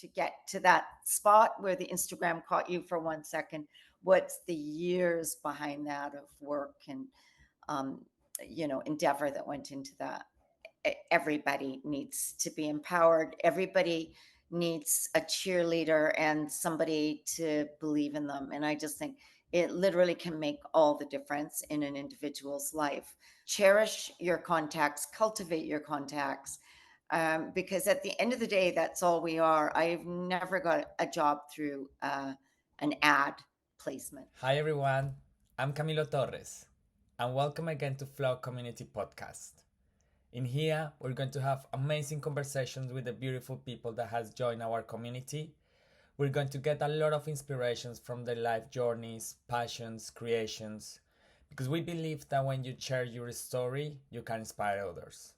to get to that spot where the Instagram caught you for 1 second? What's the years behind that of work and um, endeavor that went into that? Everybody needs to be empowered. Everybody needs a cheerleader and somebody to believe in them. And I just think it literally can make all the difference in an individual's life. Cherish your contacts, cultivate your contacts, because at the end of the day, that's all we are. I've never got a job through an ad placement. Hi everyone, I'm Camilo Torres, and welcome again to Flow Community Podcast. In here, we're going to have amazing conversations with the beautiful people that has joined our community. We're going to get a lot of inspirations from their life journeys, passions, creations, because we believe that when you share your story, you can inspire others.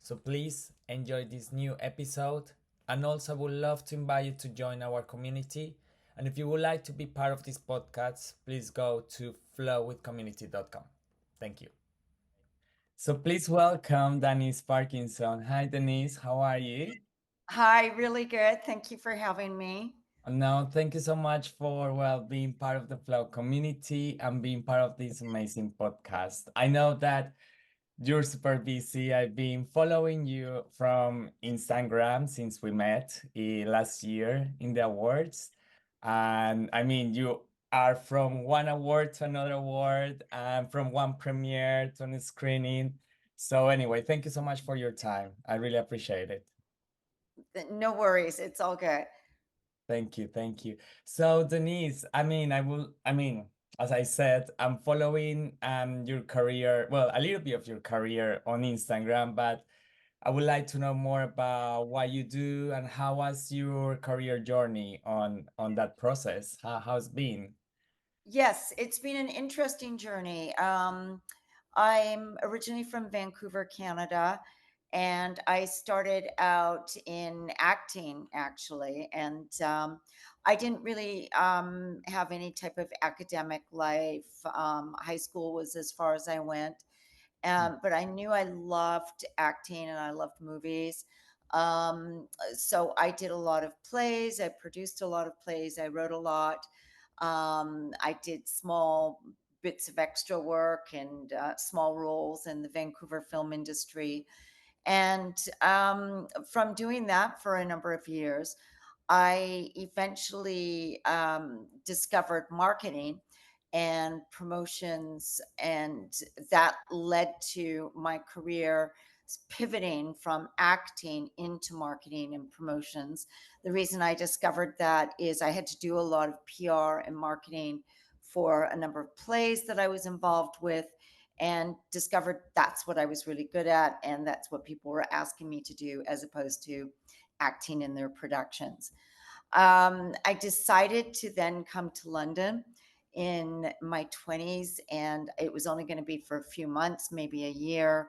So please enjoy this new episode, and also I would love to invite you to join our community. And if you would like to be part of this podcast, please go to flowwithcommunity.com. Thank you. So please welcome Denise Parkinson. Hi Denise, how are you? Hi, really good. Thank you for having me. No, thank you so much for being part of the Flow community and being part of this amazing podcast. I know that you're super busy. I've been following you from Instagram since we met last year in the awards. And I mean, you are from one award to another award and from one premiere to a screening. So anyway, thank you so much for your time. I really appreciate it. No worries. It's all good. Thank you, thank you. So Denise, as I said, I'm following your career, well, a little bit of your career on Instagram, but I would like to know more about what you do and how was your career journey on that process? How's been? Yes, it's been an interesting journey. I'm originally from Vancouver, Canada, and I started out in acting actually. And I didn't really have any type of academic life. High school was as far as I went. But I knew I loved acting and I loved movies. So I did a lot of plays. I produced a lot of plays. I wrote a lot. I did small bits of extra work and small roles in the Vancouver film industry. And from doing that for a number of years, I eventually discovered marketing and promotions, and that led to my career pivoting from acting into marketing and promotions. The reason I discovered that is I had to do a lot of PR and marketing for a number of plays that I was involved with, and discovered that's what I was really good at, and that's what people were asking me to do as opposed to acting in their productions. I decided to then come to London in my 20s, and it was only going to be for a few months, maybe a year.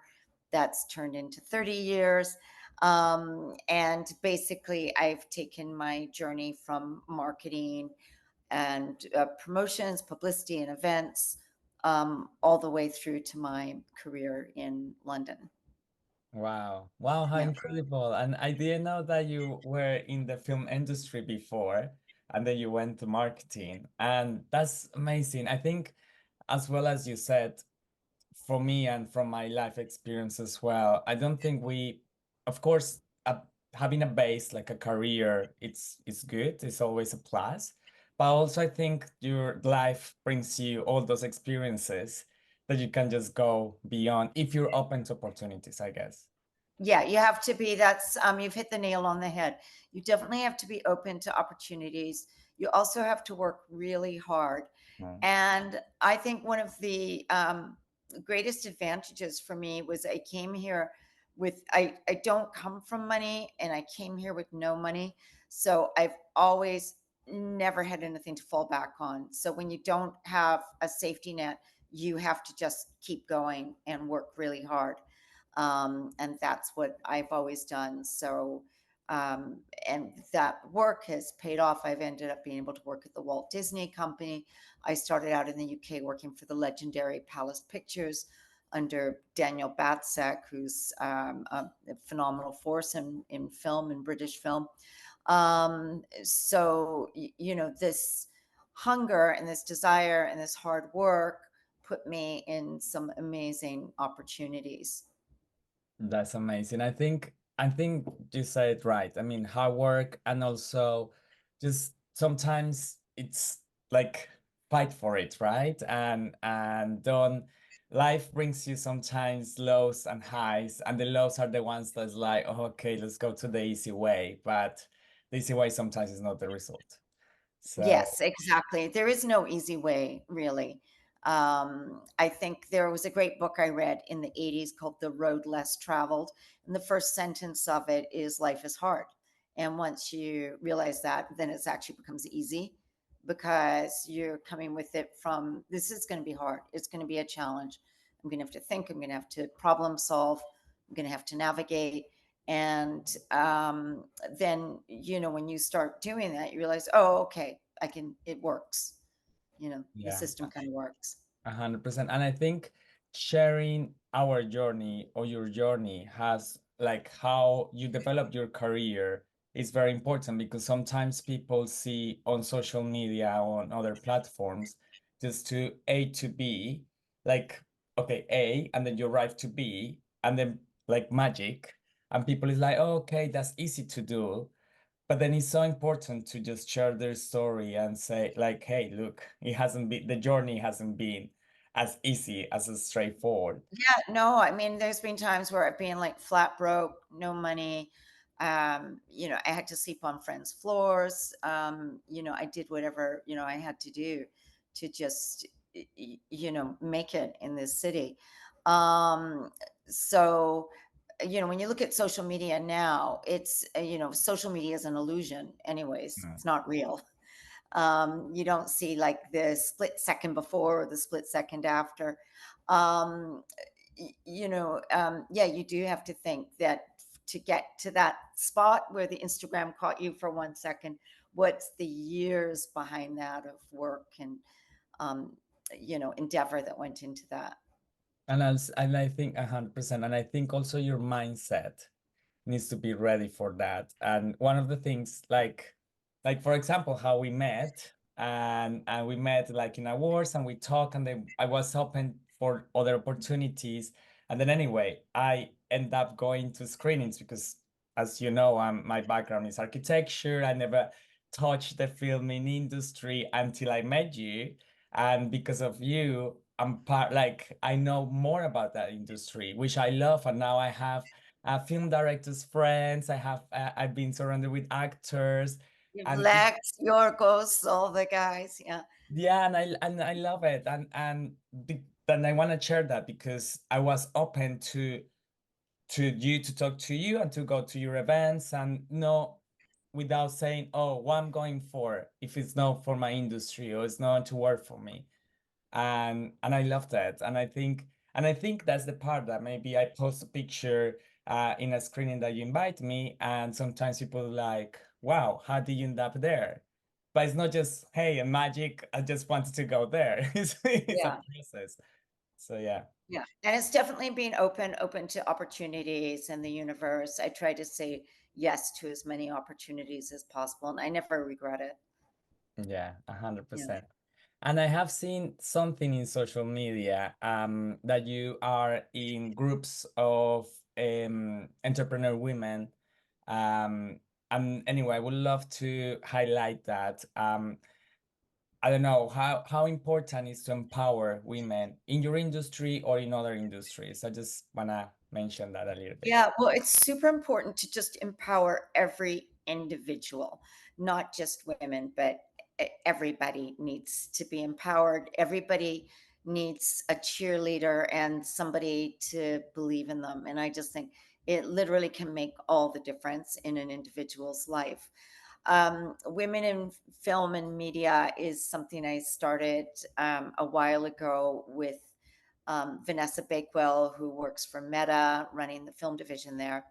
That's turned into 30 years. And basically, I've taken my journey from marketing and promotions, publicity, and events all the way through to my career in London. Wow. Wow, how Yeah. incredible. And I didn't know that you were in the film industry before and then you went to marketing. And that's amazing. I think, as well as you said, for me and from my life experience as well, I don't think we, of course, having a base like a career, it's good. It's always a plus. But also, I think your life brings you all those experiences that you can just go beyond if you're open to opportunities, I guess. Yeah, you have to be. That's you've hit the nail on the head. You definitely have to be open to opportunities. You also have to work really hard. Mm. And I think one of the greatest advantages for me was I came here with I don't come from money, and I came here with no money. So I've always never had anything to fall back on. So when you don't have a safety net, you have to just keep going and work really hard. And that's what I've always done. So, and that work has paid off. I've ended up being able to work at the Walt Disney Company. I started out in the UK working for the legendary Palace Pictures under Daniel Batsek, who's a phenomenal force in film and British film. This hunger and this desire and this hard work put me in some amazing opportunities. That's amazing. I think you said it right. I mean, hard work and also just sometimes it's like fight for it, right? And don't life brings you sometimes lows and highs, and the lows are the ones that's like, oh, okay, let's go to the easy way. But the easy way sometimes is not the result. So Yes, exactly. There is no easy way, really. I think there was a great book I read in the 80s called The Road Less Traveled. And the first sentence of it is life is hard. And once you realize that, then it actually becomes easy because you're coming with it from this is going to be hard. It's going to be a challenge. I'm going to have to think, I'm going to have to problem solve, I'm going to have to navigate. And then, when you start doing that, you realize, oh, okay, it works. The yeah. system kind of works. 100%. And I think sharing our journey or your journey has like how you develop your career is very important because sometimes people see on social media or on other platforms just to A to B, like, okay, A, and then you arrive to B, and then like magic. And people is like, oh, okay, that's easy to do. But then it's so important to just share their story and say, like, hey, look, the journey hasn't been as easy as it's straightforward. Yeah, no, I mean, there's been times where I've been like flat broke, no money. I had to sleep on friends' floors. I did whatever, I had to do to just, make it in this city. Um, so, when you look at social media now, social media is an illusion, anyways. Mm. It's not real. You don't see like the split second before or the split second after. Um, yeah, you do have to think that to get to that spot where the Instagram caught you for 1 second, what's the years behind that of work and, um, endeavor that went into that? And I think 100%. And I think also your mindset needs to be ready for that. And one of the things, like for example, how we met, and we met like in awards, and we talked, and then I was open for other opportunities. And then anyway, I end up going to screenings because, as you know, my background is architecture. I never touched the filming industry until I met you, and because of you, I'm part like I know more about that industry, which I love, and now I have film directors friends. I've been surrounded with actors, You've and Lex, Yorgos, all the guys. Yeah. yeah, and I love it, then I want to share that because I was open to you to talk to you and to go to your events, and no, without saying, oh, what I'm going for if it's not for my industry or it's not to work for me. And I love that. And I think that's the part that maybe I post a picture in a screening that you invite me, and sometimes people are like, wow, how did you end up there? But it's not just, hey, a magic, I just wanted to go there. It's a Yeah. process. So yeah. Yeah. And it's definitely being open to opportunities and the universe. I try to say yes to as many opportunities as possible, and I never regret it. Yeah, Yeah. 100%. And I have seen something in social media that you are in groups of entrepreneur women. Um, and anyway, I would love to highlight that. I don't know how important is to empower women in your industry or in other industries. I just wanna mention that a little bit. Yeah, well, it's super important to just empower every individual, not just women, but everybody needs to be empowered. Everybody needs a cheerleader and somebody to believe in them. And I just think it literally can make all the difference in an individual's life. Women in film and media is something I started a while ago with Vanessa Bakewell, who works for Meta, running the film division there.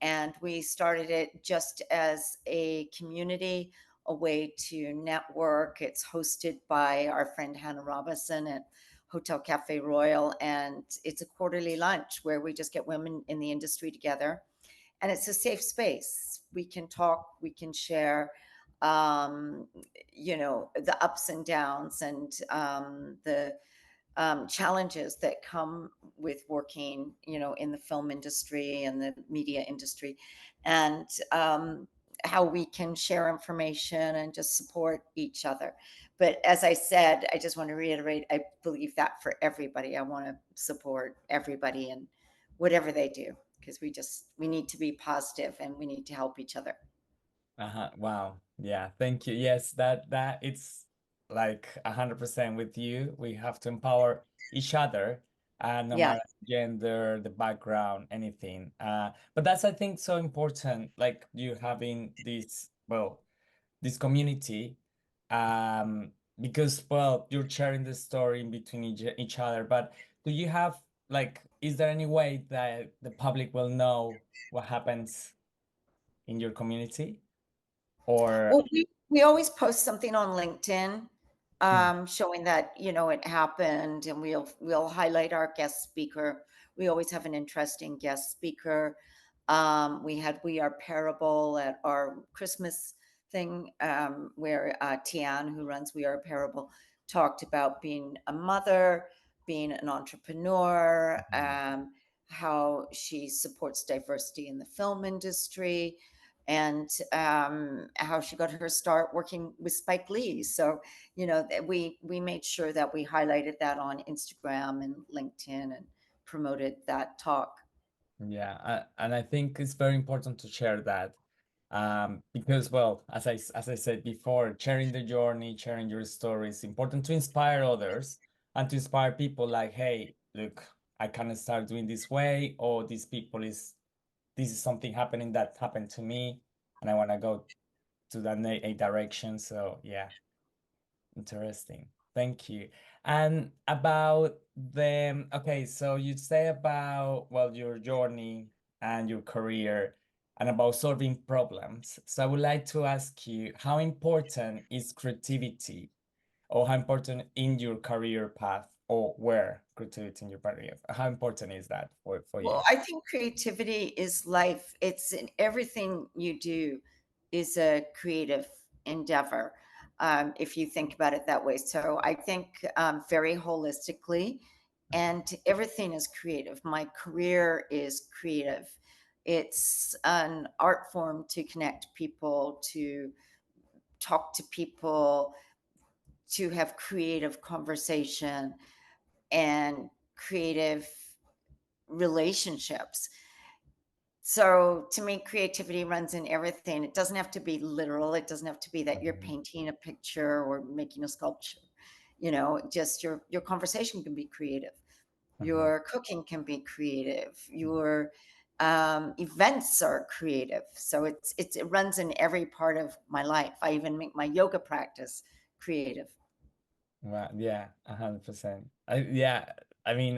And we started it just as a community, a way to network. It's hosted by our friend Hannah Robinson at Hotel Cafe Royal. And it's a quarterly lunch where we just get women in the industry together, and it's a safe space. we can talk, we can share, um, the ups and downs and the challenges that come with working, in the film industry and the media industry, and how we can share information and just support each other. But as I said, I just want to reiterate, I believe that for everybody. I want to support everybody in whatever they do, because we need to be positive and we need to help each other. Uh-huh. Wow. Yeah. Thank you. Yes, that it's like 100% with you. We have to empower each other, no Yeah. matter gender, the background, anything. But that's I think so important. Like you having this, well, this community, because well, you're sharing the story in between each other. But do you have like, is there any way that the public will know what happens in your community? Or Well, we always post something on LinkedIn, mm, showing that, it happened, and we'll highlight our guest speaker. We always have an interesting guest speaker. We had We Are Parable at our Christmas thing, where Tian, who runs We Are Parable, talked about being a mother, being an entrepreneur, mhm. how she supports diversity in the film industry, and how she got her start working with Spike Lee. So, we made sure that we highlighted that on Instagram and LinkedIn and promoted that talk. Yeah, and I think it's very important to share that, because, well, as I said before, sharing the journey, sharing your story is important to inspire others and to inspire people like, hey, look, I can start doing this way, or this is something happening that happened to me, and I want to go to that a direction. So yeah, interesting. Thank you. And about the, okay, so you say about, well, your journey and your career and about solving problems. So I would like to ask you, how important is creativity, or how important in your career path, or where creativity in your career, how important is that for you? Well, I think creativity is life. It's in everything you do is a creative endeavor, if you think about it that way. So I think very holistically, and everything is creative. My career is creative. It's an art form to connect people, to talk to people, to have creative conversation and creative relationships. So to me, creativity runs in everything. It doesn't have to be literal. It doesn't have to be that you're Mhm, painting a picture or making a sculpture. Just your conversation can be creative. mhm. Your cooking can be creative. Your events are creative. So it runs in every part of my life. I even make my yoga practice creative. Wow, yeah, 100%. Yeah, I mean,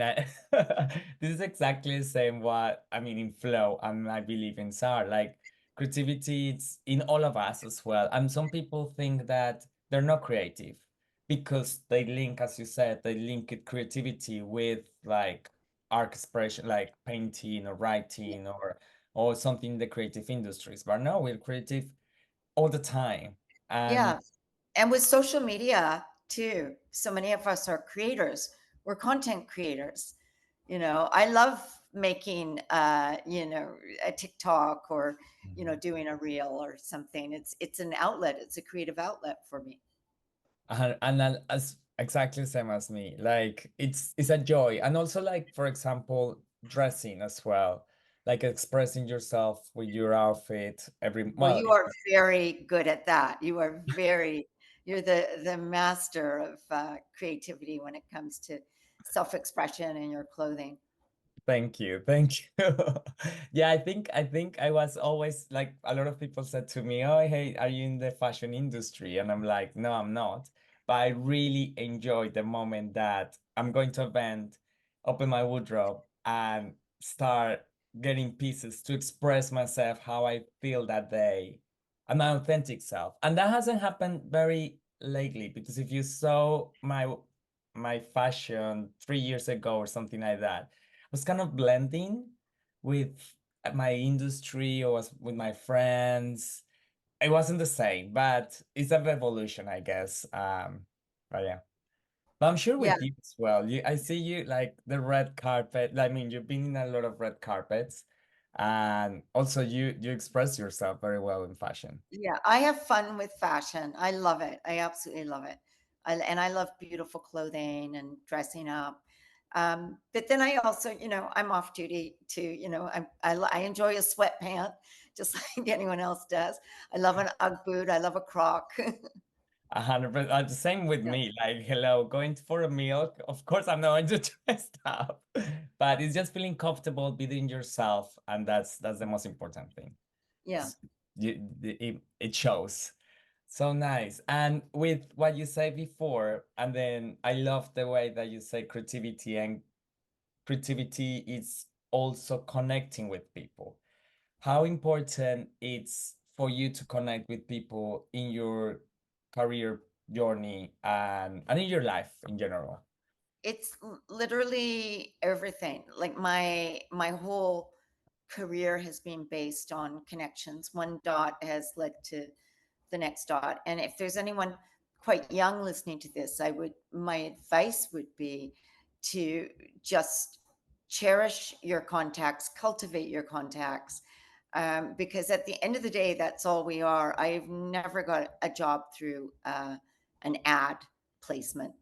this is exactly the same what I mean in flow, and I believe in SAR. Like creativity, it's in all of us as well. And some people think that they're not creative because they link, as you said, they link it creativity with like art expression, like painting or writing or something in the creative industries. But no, we're creative all the time. And Yeah. And with social media too, so many of us are creators. We're content creators. I love making a TikTok, or doing a reel or something. It's an outlet. It's a creative outlet for me. and then as exactly the same as me, like it's a joy, and also like for example dressing as well, like expressing yourself with your outfit every Well, well you are very good at that. You're the master of creativity when it comes to self-expression in your clothing. thank you, thank you. Yeah, I think I was always like a lot of people said to me, oh hey, are you in the fashion industry? And I'm like, no, I'm not, but I really enjoy the moment that I'm going to event, open my wardrobe and start getting pieces to express myself how I feel that day and my authentic self. And that hasn't happened very lately, because if you saw my fashion 3 years ago or something like that, was kind of blending with at my industry or was with my friends, it wasn't the same, but it's an evolution, I guess. But yeah. But I'm sure Yeah, with you as well. I see you like the red carpet. I mean, you've been in a lot of red carpets, and also you express yourself very well in fashion. yeah. I have fun with fashion. I love it. I absolutely love it. And I love beautiful clothing and dressing up. But then I also, I'm off duty too. I enjoy a sweatpant just like anyone else does. I love an UGG boot. I love a Croc. 100%. The same with Yeah, me. Like, hello, going for a meal. Of course, I'm not going to dress up, but it's just feeling comfortable, being yourself, and that's the most important thing. yeah. S- it shows. So nice. And with what you said before, and then I love the way that you say creativity, and creativity is also connecting with people. How important it's for you to connect with people in your career journey and in your life in general? It's literally everything. Like my whole career has been based on connections. One dot has led to the next dot. And if there's anyone quite young listening to this, my advice would be to just cherish your contacts, cultivate your contacts, because at the end of the day, that's all we are. I've never got a job through an ad placement.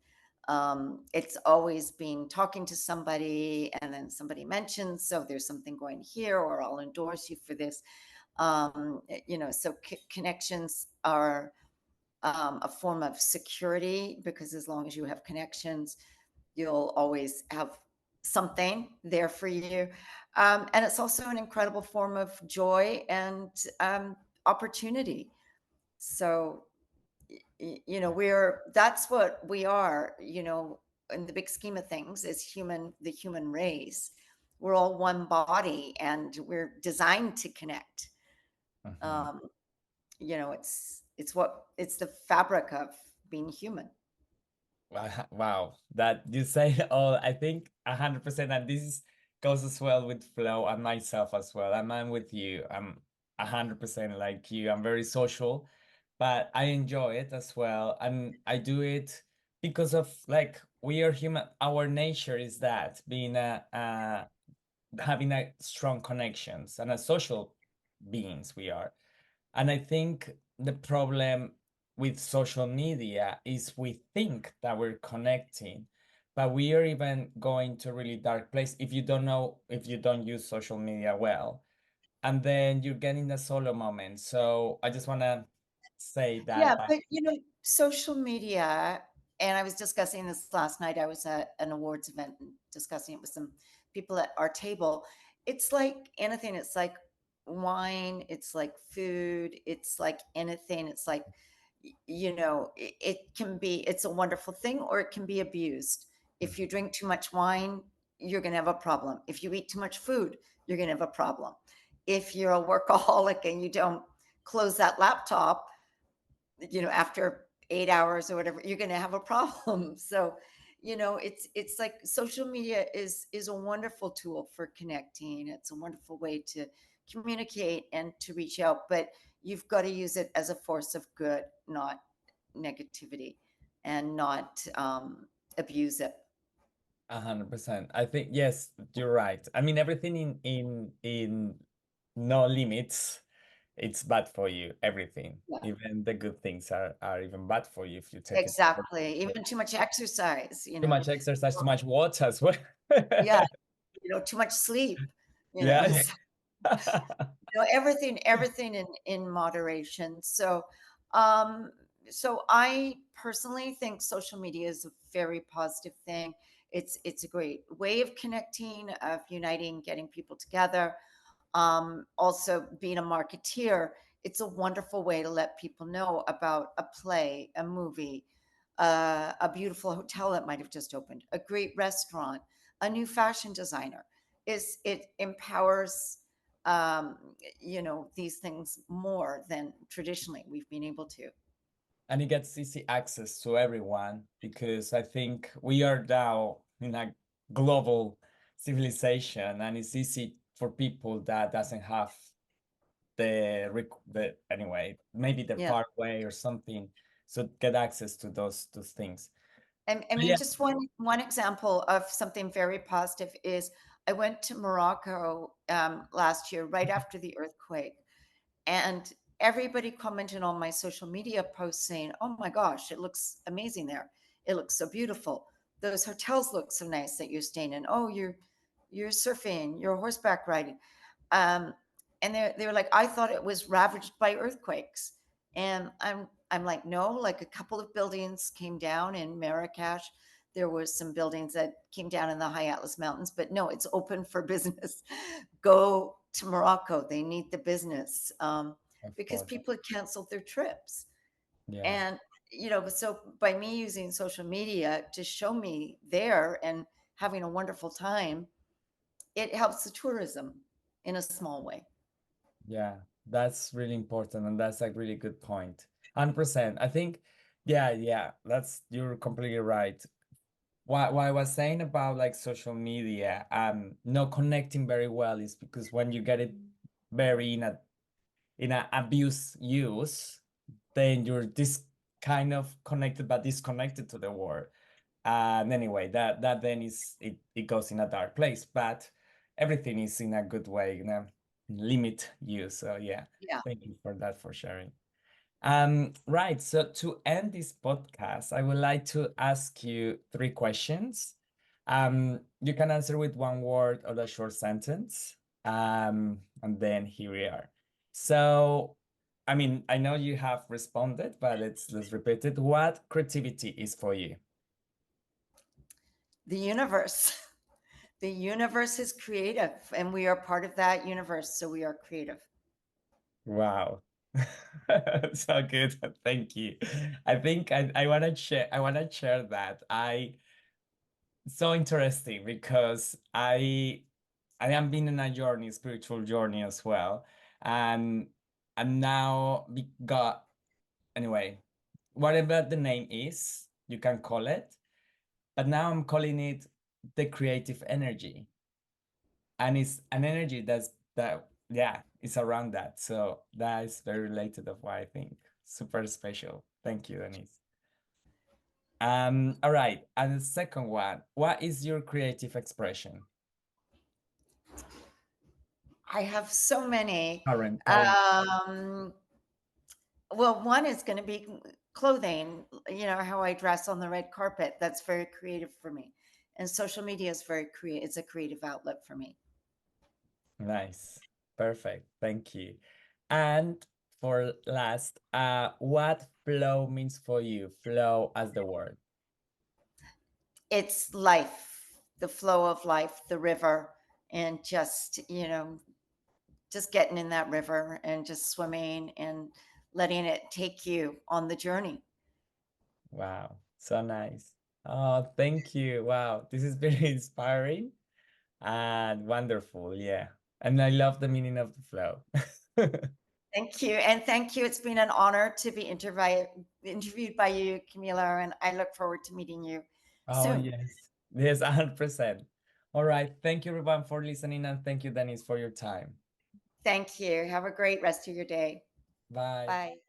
It's always been talking to somebody, and then somebody mentions, so there's something going here, or I'll endorse you for this. So connections are a form of security, because as long as you have connections, you'll always have something there for you. And it's also an incredible form of joy and opportunity. So, that's what we are, in the big scheme of things, is the human race. We're all one body and we're designed to connect. Mhm. Um, it's the fabric of being human. Wow, that you say it all. I think 100%, and goes as well with Flow and myself as well. I'm with you. I'm 100% like you. I'm very social, but I enjoy it as well, and I do it because of like we are human. Our nature is that being having a strong connections and a social beings we are. And I think the problem with social media is we think that we're connecting, but we are even going to a really dark place if you don't know, if you don't use social media well. And then you're getting a solo moment. So I just want to say Yeah, that by but social media, and I was discussing this last night. I was at an awards event and discussing it with some people at our table. It's like anything. It's like wine. It's like food. It's like anything. It's like, it's a wonderful thing, or it can be abused. If you drink too much wine, you're going to have a problem. If you eat too much food, you're going to have a problem. If you're a workaholic and you don't close that laptop, after 8 hours or whatever, you're going to have a problem. So, it's like social media is a wonderful tool for connecting. It's a wonderful way to communicate and to reach out, but you've got to use it as a force of good, not negativity, and not abuse it. 100%. I think yes, you're right. I mean, everything in no limits, it's bad for you. Everything, Yeah, even the good things are even bad for you if you take it exactly. Even too much exercise, too much exercise, too much water as well. yeah, too much sleep, Yeah. everything in moderation. Um so I personally think social media is a very positive thing. It's a great way of connecting, of uniting, getting people together. Also, being a marketeer, it's a wonderful way to let people know about a play, a movie, a beautiful hotel that might have just opened, a great restaurant, a new fashion designer. Is it empowers these things more than traditionally we've been able to. And it gets easy access to everyone because I think we are now in a global civilization and it's easy for people that doesn't have the anyway, maybe they're Yeah. far away or something, so get access to those things. And I But mean, yeah. just one example of something very positive is I went to Morocco last year, right after the earthquake, and everybody commented on my social media posts saying, "Oh my gosh, it looks amazing there. It looks so beautiful. Those hotels look so nice that you're staying in. Oh, you're surfing, you're horseback riding." Um, and they were like, I thought it was ravaged by earthquakes. And I'm like, no, like a couple of buildings came down in Marrakesh. There was some buildings that came down in the high Atlas Mountains, but no, it's open for business. Go to Morocco. They need the business Of because course. people had canceled their trips. Yeah. And, so by me using social media to show me there and having a wonderful time, it helps the tourism in a small way. Yeah, that's really important, and that's a really good point. 100%. I think, yeah, yeah, that's you're completely right. What I was saying about like social media, not connecting very well is because when you get it very in a abuse use, then you're this kind of connected but disconnected to the world. And anyway, that then it goes in a dark place, but everything is in a good way, limit use. So yeah, Yeah. thank you for that for sharing. Right. So to end this podcast, I would like to ask you three questions. You can answer with one word or a short sentence. And then here we are. So, I mean, I know you have responded, but let's repeat it. What creativity is for you? The universe. The universe is creative and we are part of that universe. So we are creative. Wow. So good. Thank you. I think I want to share that. So interesting because I am being in a journey, spiritual journey as well. And and now we got anyway, whatever the name is, you can call it. But now I'm calling it the creative energy. And it's an energy that yeah, it's around that. So that is very related of why I think super special. Thank you, Denise. All right. And the second one, what is your creative expression? I have so many. Current. Um, well, one is going to be clothing, how I dress on the red carpet. That's very creative for me. And social media is very creative. It's a creative outlet for me. Nice. Perfect. Thank you. And for last, what flow means for you? Flow as the word. It's life, the flow of life, the river, and just getting in that river and just swimming and letting it take you on the journey. Wow. So nice. Oh, thank you. Wow. This is very inspiring and wonderful. Yeah. And I love the meaning of the flow. Thank you. And thank you. It's been an honor to be interviewed by you, Camila, and I look forward to meeting you Oh, soon. yes. Yes, 100%. All right. Thank you, everyone, for listening. And thank you, Denise, for your time. Thank you. Have a great rest of your day. Bye. Bye.